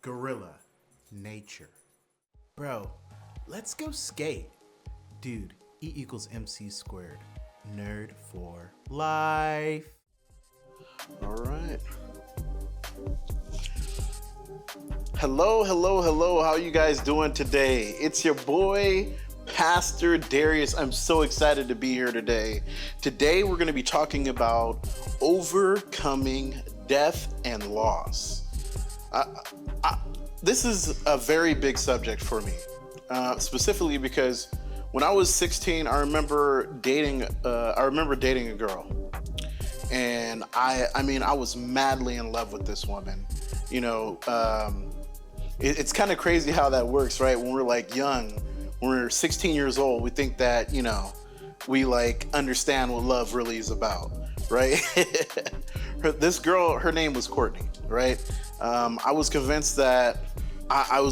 gorilla, nature. Bro, let's go skate. Dude, E equals MC squared. Nerd for life. All right. Hello. How you guys doing today? It's your boy, Pastor Darius. I'm so excited to be here today. Today, we're going to be talking about overcoming death and loss. This is a very big subject for me, specifically because when I was 16, I remember dating a girl, and I was madly in love with this woman. It's kind of crazy how that works, right? When we're like young, when we're 16 years old, we think that we like understand what love really is about, right? This girl, her name was Courtney, right? I was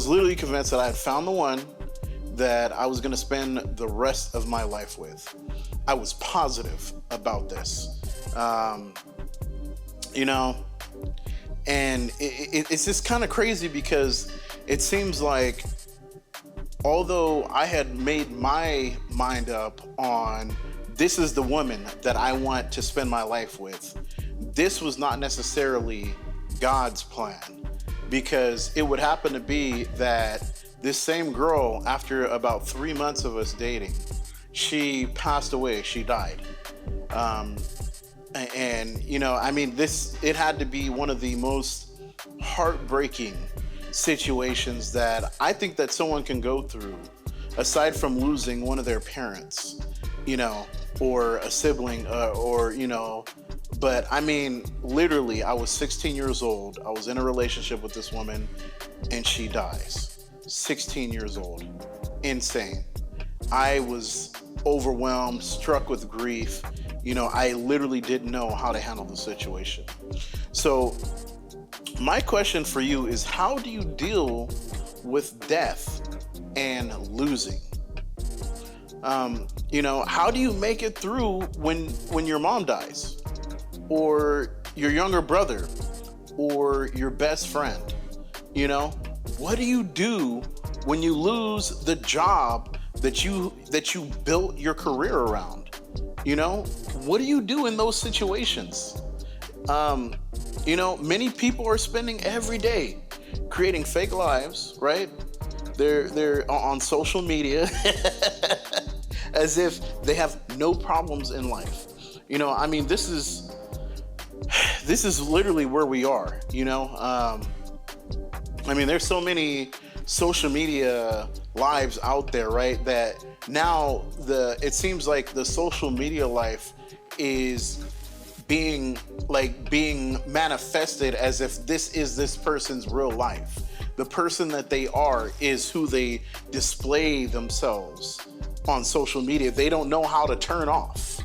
literally convinced that I had found the one that I was going to spend the rest of my life with. I was positive about this, and it's just kind of crazy because it seems like although I had made my mind up on this is the woman that I want to spend my life with, this was not necessarily God's plan, because it would happen to be that this same girl, after about 3 months of us dating, she passed away. She died. It had to be one of the most heartbreaking situations that I think that someone can go through, aside from losing one of their parents, or a sibling, but literally, I was 16 years old. I was in a relationship with this woman and she dies. 16 years old. Insane. I was overwhelmed, struck with grief. I literally didn't know how to handle the situation. So my question for you is, how do you deal with death and losing? How do you make it through when your mom dies, or your younger brother, or your best friend? What do you do when you lose the job that you built your career around? What do you do in those situations? Many people are spending every day creating fake lives, right? They're on social media as if they have no problems in life. This is literally where we are, there's so many social media lives out there, right? That now it seems like the social media life is being manifested as if this is this person's real life. The person that they are is who they display themselves on social media. They don't know how to turn off,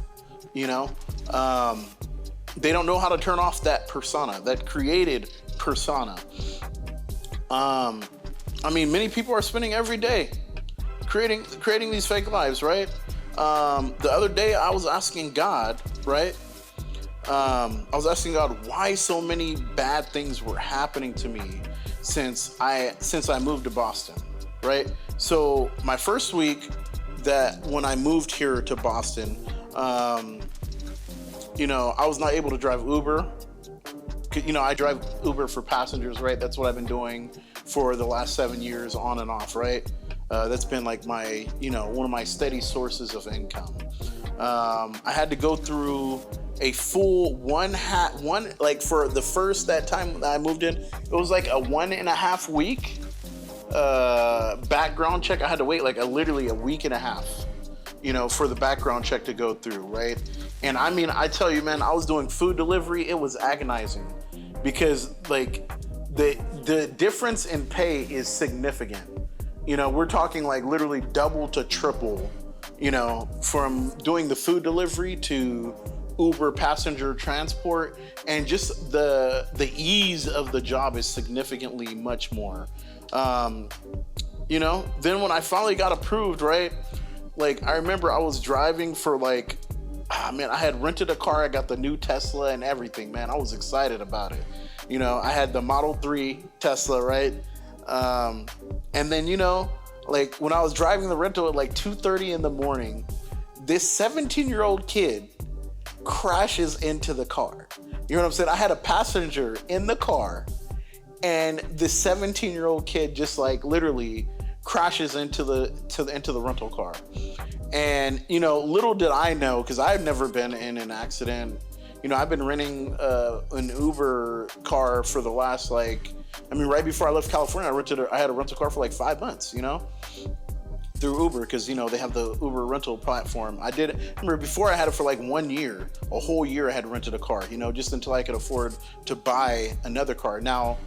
they don't know how to turn off that persona, that created persona. Many people are spending every day creating these fake lives, right? The other day I was asking God, right? I was asking God why so many bad things were happening to me since I moved to Boston, right? So my first week when I moved here to Boston, I was not able to drive Uber. I drive Uber for passengers, right? That's what I've been doing for the last 7 years, on and off, right? That's been like my, one of my steady sources of income. I had to go through a full for the first, that time that I moved in, it was like a 1.5 week background check. I had to wait literally a week and a half, for the background check to go through, right? And I tell you, man, I was doing food delivery. It was agonizing because the difference in pay is significant. We're talking literally double to triple, from doing the food delivery to Uber passenger transport, and just the ease of the job is significantly much more. Then when I finally got approved, right? I remember I was driving for I had rented a car. I got the new Tesla and everything, man. I was excited about it. I had the Model 3 Tesla, right? And then, like when I was driving the rental at like 2:30 in the morning, this 17-year-old kid crashes into the car. You know what I'm saying? I had a passenger in the car, and this 17-year-old kid just like literally crashes into the rental car. And little did I know, because I've never been in an accident. I've been renting an Uber car for the last right before I left California, I had a rental car for like 5 months, through Uber, because they have the Uber rental platform. Remember before I had it for like 1 year, a whole year I had rented a car, just until I could afford to buy another car. Now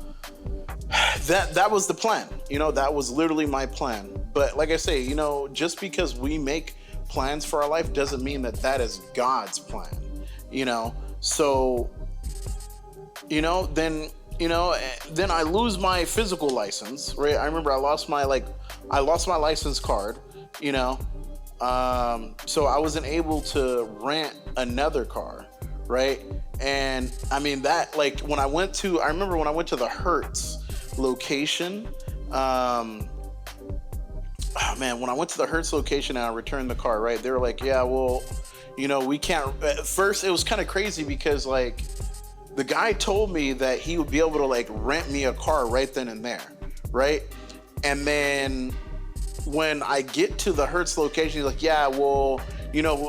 that was the plan, that was literally my plan. But like I say, just because we make plans for our life doesn't mean that is God's plan, so then I lose my physical license, right? I remember I lost my license card, so I wasn't able to rent another car, right? And I mean that, when I went to the Hertz location, when I went to the Hertz location and I returned the car, right? They were like, yeah, well, we can't. At first, it was kind of crazy because the guy told me that he would be able to rent me a car right then and there, right? And then when I get to the Hertz location, he's like, yeah, well,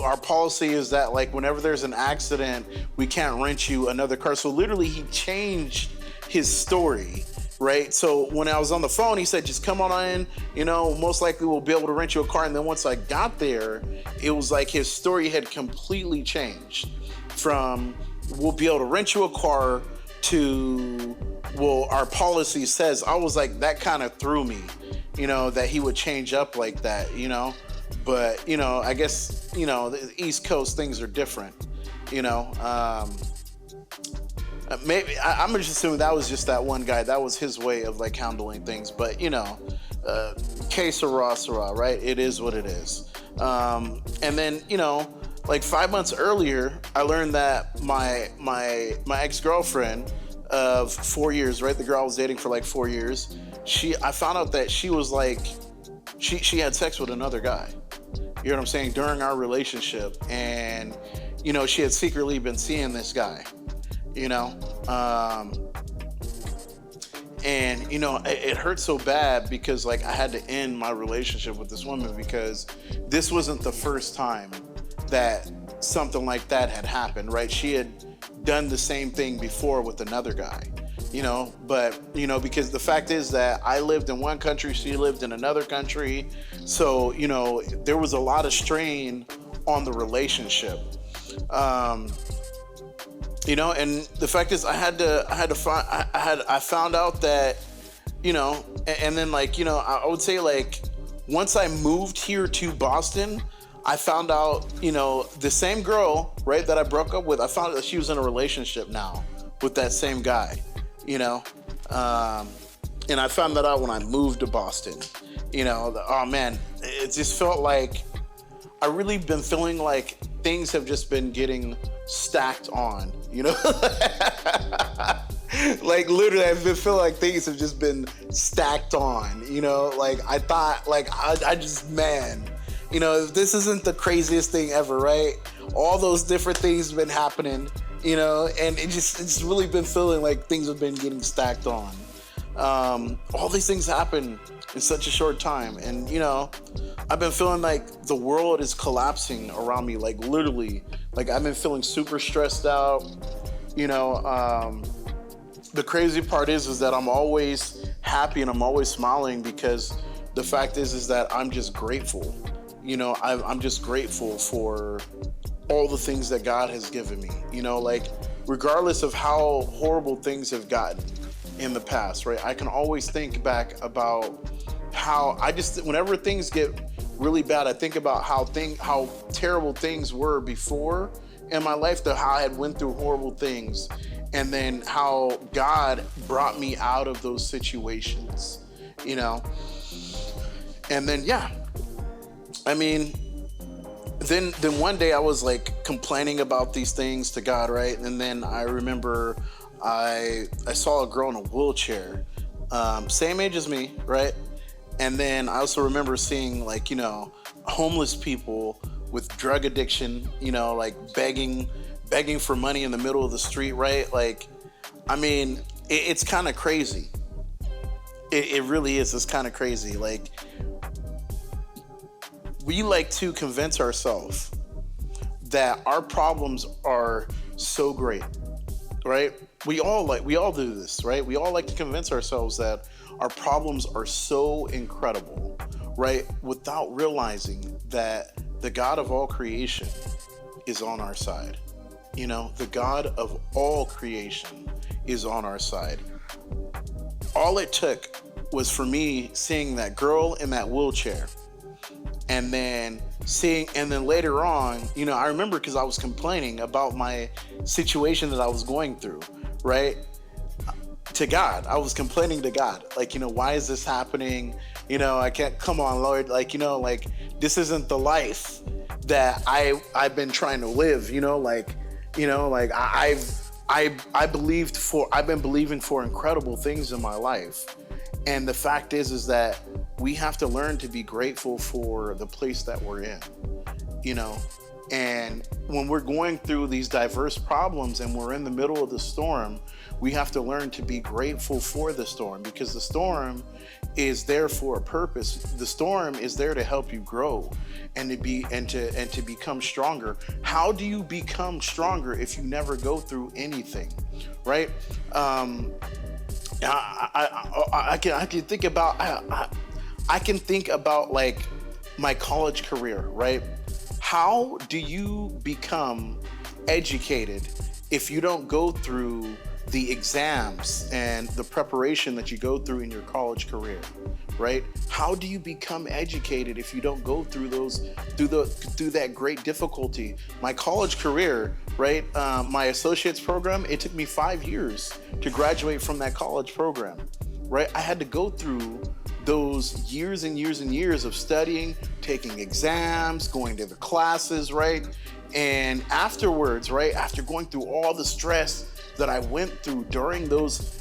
our policy is that whenever there's an accident, we can't rent you another car. So literally he changed his story, right? So when I was on the phone, he said, just come on in, most likely we'll be able to rent you a car. And then once I got there, it was like his story had completely changed from we'll be able to rent you a car to, well, our policy says. I was like, that kind of threw me, that he would change up like that, but, I guess, the East Coast things are different, maybe I'm just assuming that was just that one guy. That was his way of handling things. But que sera, right? It is what it is. And then 5 months earlier, I learned that my ex-girlfriend of 4 years, right? The girl I was dating for 4 years. I found out that she was she had sex with another guy. You know what I'm saying? During our relationship, and she had secretly been seeing this guy. And it hurt so bad because I had to end my relationship with this woman, because this wasn't the first time that something like that had happened, right? She had done the same thing before with another guy, but because the fact is that I lived in one country, she lived in another country, so there was a lot of strain on the relationship. And the fact is, I found out that, and then I would say once I moved here to Boston, I found out, the same girl, right, that I broke up with, I found out that she was in a relationship now with that same guy, and I found that out when I moved to Boston, oh man, it just felt like I really been feeling like things have just been getting stacked on, literally I've been feeling like things have just been stacked on, I thought I just, man, this isn't the craziest thing ever, right? All those different things have been happening, and it's really been feeling like things have been getting stacked on. All these things happen in such a short time, and I've been feeling like the world is collapsing around me, literally, I've been feeling super stressed out. The crazy part is that I'm always happy and I'm always smiling, because the fact is that I'm just grateful. I'm just grateful for all the things that God has given me, regardless of how horrible things have gotten in the past, right? I can always think back about how whenever things get really bad, I think about how terrible things were before in my life, how I had went through horrible things, and then how God brought me out of those situations, and then, yeah, I mean, then one day I was complaining about these things to God, right? And then I remember I saw a girl in a wheelchair, same age as me, right? And then I also remember seeing, like, homeless people with drug addiction, like begging for money in the middle of the street, right? Like, I mean, it's kind of crazy. It really is. It's kind of crazy. Like, we like to convince ourselves that our problems are so great, right? We all do this, right? We all like to convince ourselves that our problems are so incredible, right? Without realizing that the God of all creation is on our side. The God of all creation is on our side. All it took was for me seeing that girl in that wheelchair, and then later on, I remember, because I was complaining about my situation that I was going through, right? To God, I was complaining to God, like, why is this happening? I can't, come on, Lord, like, like, this isn't the life that I've been trying to live, I've been believing for incredible things in my life. And the fact is that we have to learn to be grateful for the place that we're in, and when we're going through these diverse problems and we're in the middle of the storm, we have to learn to be grateful for the storm, because the storm is there for a purpose. The storm is there to help you grow and to become stronger. How do you become stronger if you never go through anything, right? I can think about like my college career, right? How do you become educated if you don't go through the exams and the preparation that you go through in your college career, right? How do you become educated if you don't go through through that great difficulty? My college career, right? My associate's program, it took me 5 years to graduate from that college program, right? I had to go through those years and years and years of studying, taking exams, going to the classes, right? And afterwards, right, after going through all the stress that I went through during those,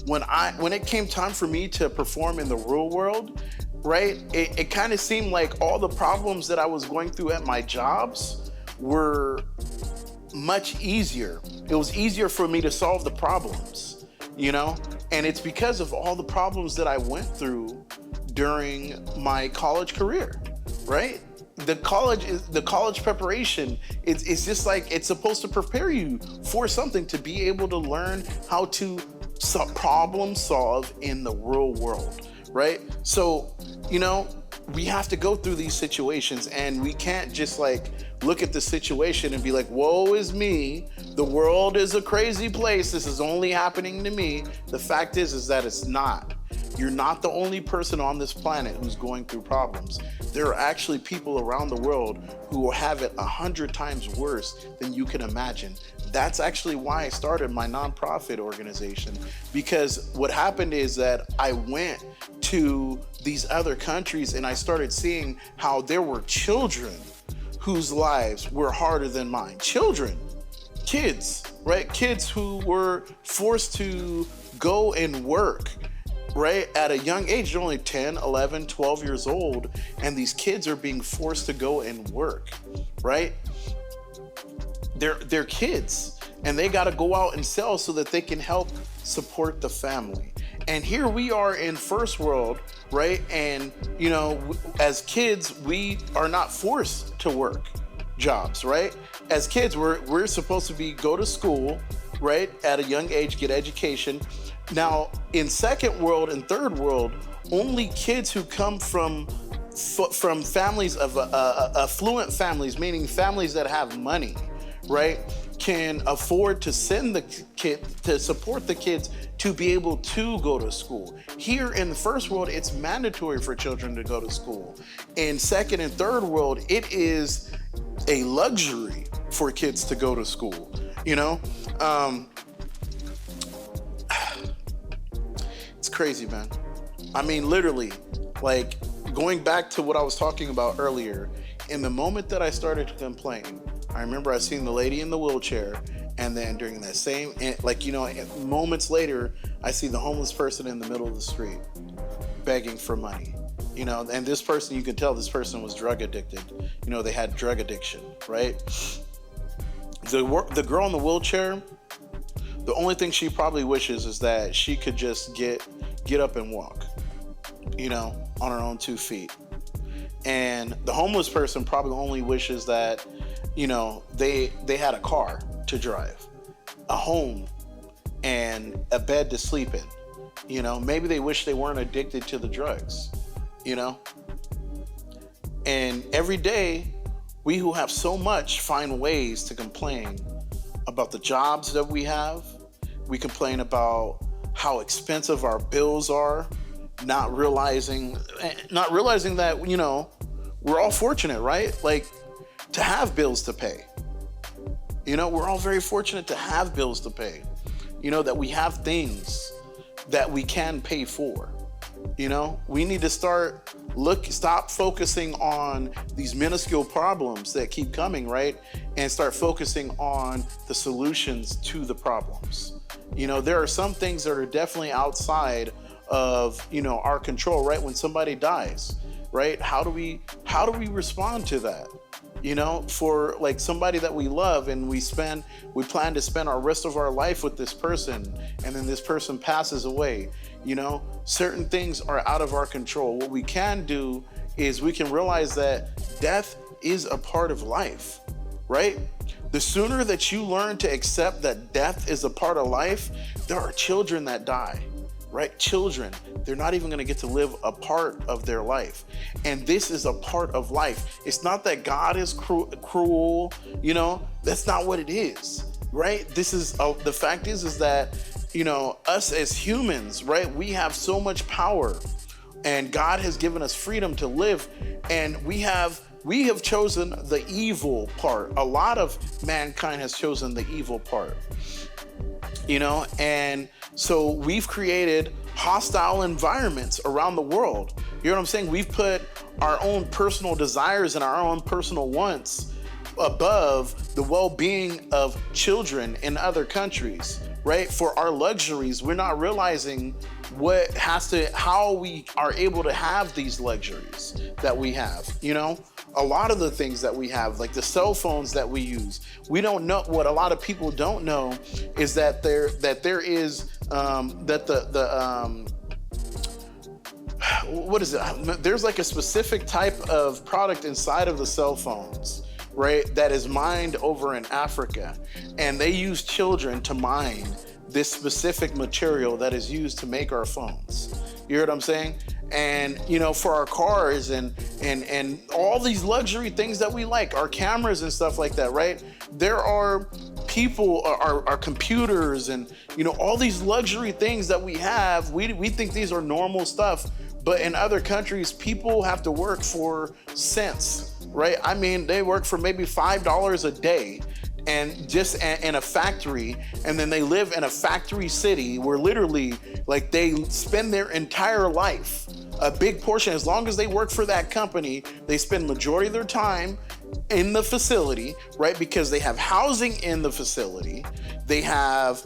when it came time for me to perform in the real world, right, it kind of seemed like all the problems that I was going through at my jobs were much easier. It was easier for me to solve the problems, and it's because of all the problems that I went through during my college career, right? The college preparation, it's just like, it's supposed to prepare you for something, to be able to learn how to problem solve in the real world, right? So, we have to go through these situations, and we can't just like look at the situation and be like, woe is me, the world is a crazy place, this is only happening to me. The fact is that it's not. You're not the only person on this planet who's going through problems. There are actually people around the world who have it 100 times worse than you can imagine. That's actually why I started my nonprofit organization, because what happened is that I went to these other countries and I started seeing how there were children whose lives were harder than mine. Kids, right? Kids who were forced to go and work, right? At a young age, they're only 10, 11, 12 years old, and these kids are being forced to go and work, right? They're kids, and they got to go out and sell so that they can help support the family. And here we are in first world, right? And, as kids, we are not forced to work jobs, right? As kids, we're supposed to go to school, right? At a young age, get education. Now, in second world and third world, only kids who come from families of affluent families, meaning families that have money, right, can afford to send the kid, to support the kids to be able to go to school. Here in the first world, it's mandatory for children to go to school. In second and third world, it is a luxury for kids to go to school, It's crazy, man. I mean, literally, like, going back to what I was talking about earlier, in the moment that I started to complain, I remember I seen the lady in the wheelchair, And then during that same, like, moments later, I see the homeless person in the middle of the street begging for money. And this person, you can tell this person was drug addicted. They had drug addiction, right? The girl in the wheelchair, the only thing she probably wishes is that she could just get up and walk, on her own 2 feet. And the homeless person probably only wishes that, they had a car to drive, a home, and a bed to sleep in. Maybe they wish they weren't addicted to the drugs, And every day, we who have so much find ways to complain about the jobs that we have. We complain about how expensive our bills are, not realizing that, we're all fortunate, right? Like, to have bills to pay. We're all very fortunate to have bills to pay. That we have things that we can pay for. We need to stop focusing on these minuscule problems that keep coming, right? And start focusing on the solutions to the problems. There are some things that are definitely outside of, our control, right? When somebody dies, right? How do we respond to that? For like somebody that we love and we plan to spend our rest of our life with this person, and then this person passes away. Certain things are out of our control. What we can do is we can realize that death is a part of life, right? The sooner that you learn to accept that death is a part of life, there are children that die, right? Children, they're not even going to get to live a part of their life. And this is a part of life. It's not that God is cruel, that's not what it is, right? This is, the fact is that, us as humans, right? We have so much power, and God has given us freedom to live, and we have chosen the evil part. A lot of mankind has chosen the evil part, and so we've created hostile environments around the world. You know what I'm saying? We've put our own personal desires and our own personal wants above the well-being of children in other countries, right? For our luxuries, we're not realizing how we are able to have these luxuries that we have. A lot of the things that we have, like the cell phones that we use, we don't know. What a lot of people don't know is that there is what is it? There's like a specific type of product inside of the cell phones, right? That is mined over in Africa, and they use children to mine this specific material that is used to make our phones. You hear what I'm saying? And for our cars and all these luxury things that we like, our cameras and stuff like that, right? There are people, our computers, and all these luxury things that we have. We think these are normal stuff, but in other countries, people have to work for cents, right? I mean, they work for maybe $5 a day, and just in a factory, and then they live in a factory city where literally, like, they spend their entire life, a big portion, as long as they work for that company, they spend majority of their time in the facility, right? Because they have housing in the facility, they have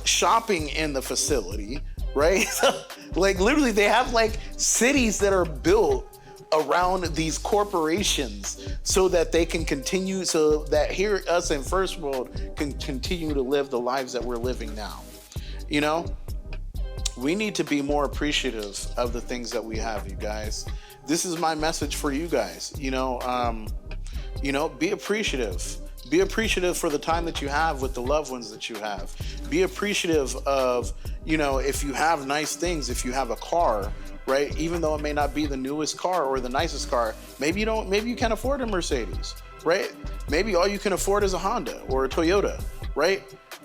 shopping in the facility, right? Like, literally, they have like cities that are built around these corporations so that they can continue, so that here us in first world can continue to live the lives that we're living now. We need to be more appreciative of the things that we have, you guys. This is my message for you guys. Be appreciative. Be appreciative for the time that you have with the loved ones that you have. Be appreciative of, if you have nice things, if you have a car, right? Even though it may not be the newest car or the nicest car, maybe you can't afford a Mercedes, right? Maybe all you can afford is a Honda or a Toyota, right?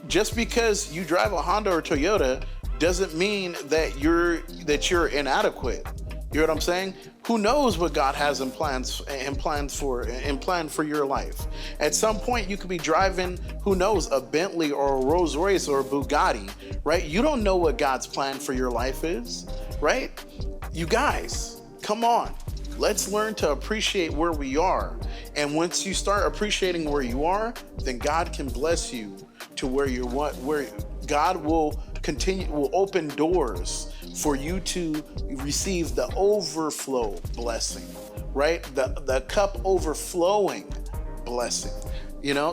Just because you drive a Honda or Toyota doesn't mean that you're inadequate. You know what I'm saying? Who knows what God has in plan for your life? At some point, you could be driving, who knows, a Bentley or a Rolls Royce or a Bugatti, right? You don't know what God's plan for your life is, right? You guys, come on. Let's learn to appreciate where we are And once you start appreciating where you are, then God can bless you to where you're where God will open doors for you to receive the overflow blessing, right? The cup overflowing blessing.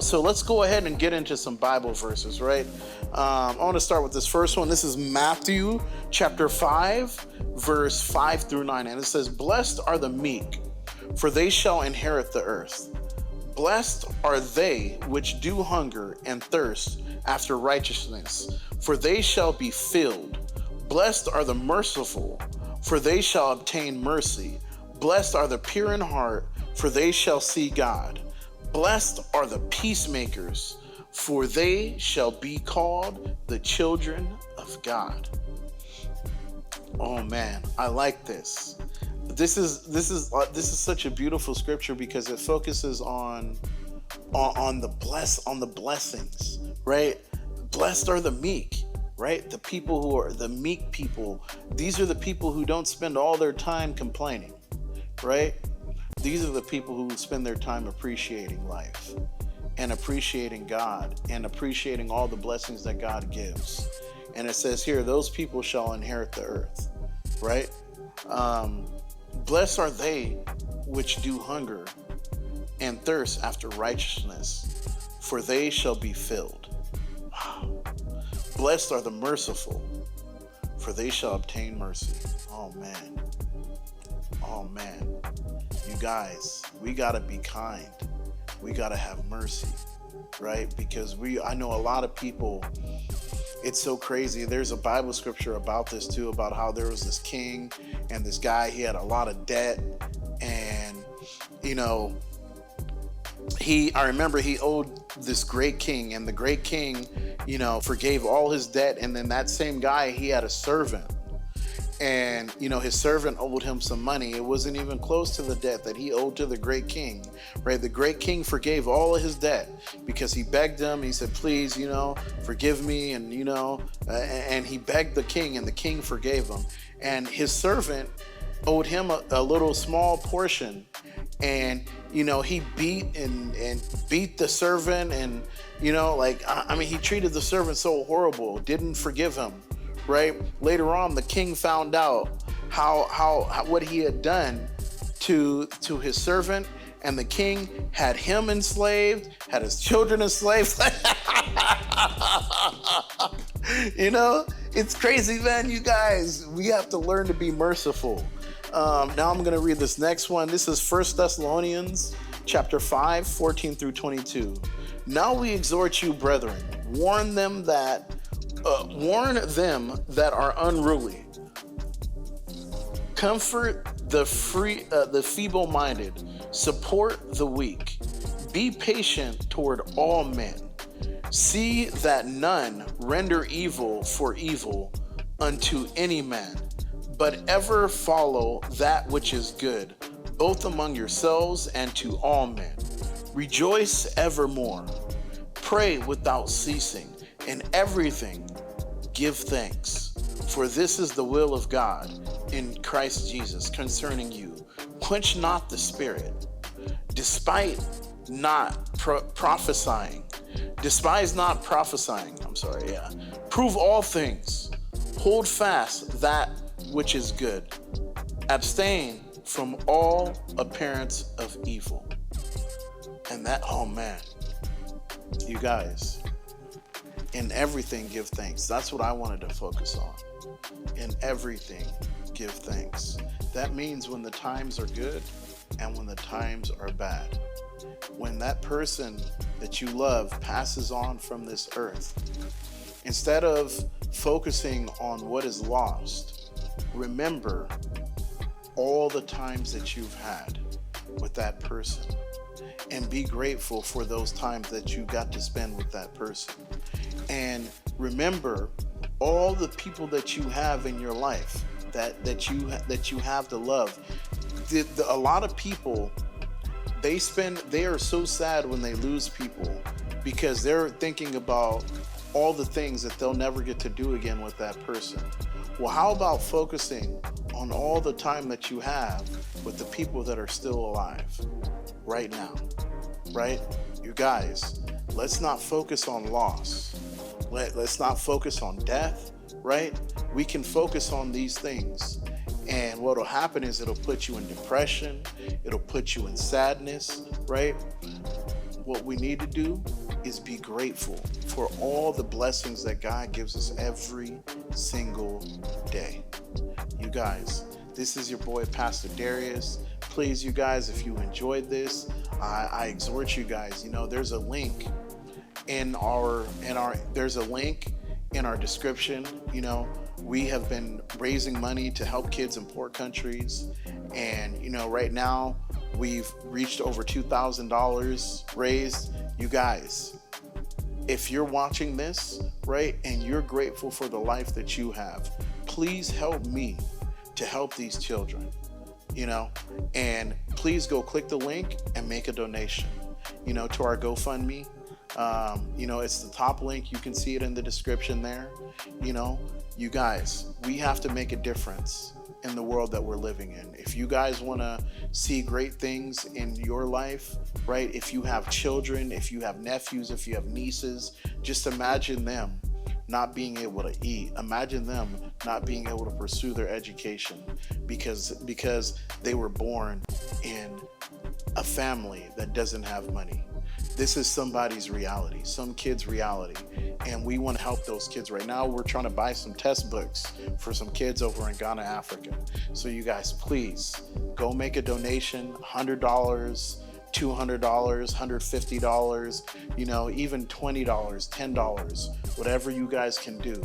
So let's go ahead and get into some Bible verses, right? I want to start with this first one. This is Matthew chapter 5, verse 5 through 9. And it says, "Blessed are the meek, for they shall inherit the earth. Blessed are they which do hunger and thirst after righteousness, for they shall be filled. Blessed are the merciful, for they shall obtain mercy. Blessed are the pure in heart, for they shall see God. Blessed are the peacemakers, for they shall be called the children of God." Oh man, I like this. This is such a beautiful scripture because it focuses on the blessings, right? Blessed are the meek, right? The people who are the meek people. These are the people who don't spend all their time complaining, right? These are the people who spend their time appreciating life and appreciating God and appreciating all the blessings that God gives. And it says here, those people shall inherit the earth, right? Blessed are they which do hunger and thirst after righteousness, for they shall be filled. Blessed are the merciful, for they shall obtain mercy. Oh man. Oh man. You guys, we gotta be kind. We gotta have mercy, right? Because I know a lot of people, it's so crazy. There's a Bible scripture about this too, about how there was this king and this guy, he had a lot of debt, and I remember he owed this great king, and the great king, forgave all his debt. And then that same guy, he had a servant, and his servant owed him some money. It wasn't even close to the debt that he owed to the great king, right? The great king forgave all of his debt because he begged him. He said, "Please, forgive me." And and he begged the king, and the king forgave him. And his servant owed him a little small portion, and he beat the servant, and he treated the servant so horrible, didn't forgive him. Right? Later on, the king found out how what he had done to his servant, and the king had him enslaved, had his children enslaved. It's crazy, man. You guys, we have to learn to be merciful. Now I'm going to read this next one. This is 1 Thessalonians chapter 5, 14 through 22. "Now we exhort you, brethren, warn them that are unruly. Comfort the feeble-minded. Support the weak. Be patient toward all men. See that none render evil for evil unto any man, but ever follow that which is good, both among yourselves and to all men. Rejoice evermore. Pray without ceasing. In everything, give thanks, for this is the will of God in Christ Jesus concerning you. Quench not the spirit. Despise not prophesying. Prove all things. Hold fast that which is good. Abstain from all appearance of evil." And that, oh man, you guys, in everything give thanks. That's what I wanted to focus on. In everything give thanks. That means when the times are good and when the times are bad. When that person that you love passes on from this earth, instead of focusing on what is lost, remember all the times that you've had with that person, and be grateful for those times that you got to spend with that person. And remember all the people that you have in your life that you have to love. A lot of people, they are so sad when they lose people because they're thinking about all the things that they'll never get to do again with that person. Well, how about focusing on all the time that you have with the people that are still alive? right now, right? You guys, let's not focus on loss. Let's not focus on death, right? We can focus on these things. And what'll happen is it'll put you in depression, it'll put you in sadness, right? What we need to do is be grateful for all the blessings that God gives us every single day. You guys, this is your boy, Pastor Darius. Please, you guys, if you enjoyed this, I exhort you guys, there's a link in our description. We have been raising money to help kids in poor countries, and right now we've reached over $2,000 raised. You guys, if you're watching this, right, and you're grateful for the life that you have, please help me to help these children, and please go click the link and make a donation, to our GoFundMe. It's the top link. You can see it in the description there. You guys, we have to make a difference in the world that we're living in. If you guys want to see great things in your life, right? If you have children, if you have nephews, if you have nieces, just imagine them not being able to eat. Imagine them not being able to pursue their education because they were born in a family that doesn't have money. This is somebody's reality, some kid's reality, and we want to help those kids. Right now, we're trying to buy some test books for some kids over in Ghana, Africa. So you guys, please go make a donation, $100, $200, $150, even $20, $10, whatever you guys can do.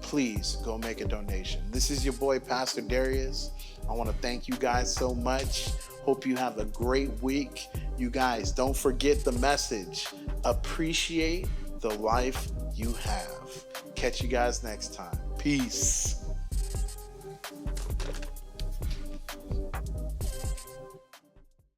Please go make a donation. This is your boy, Pastor Darius. I want to thank you guys so much. Hope you have a great week. You guys, don't forget the message. Appreciate the life you have. Catch you guys next time. Peace.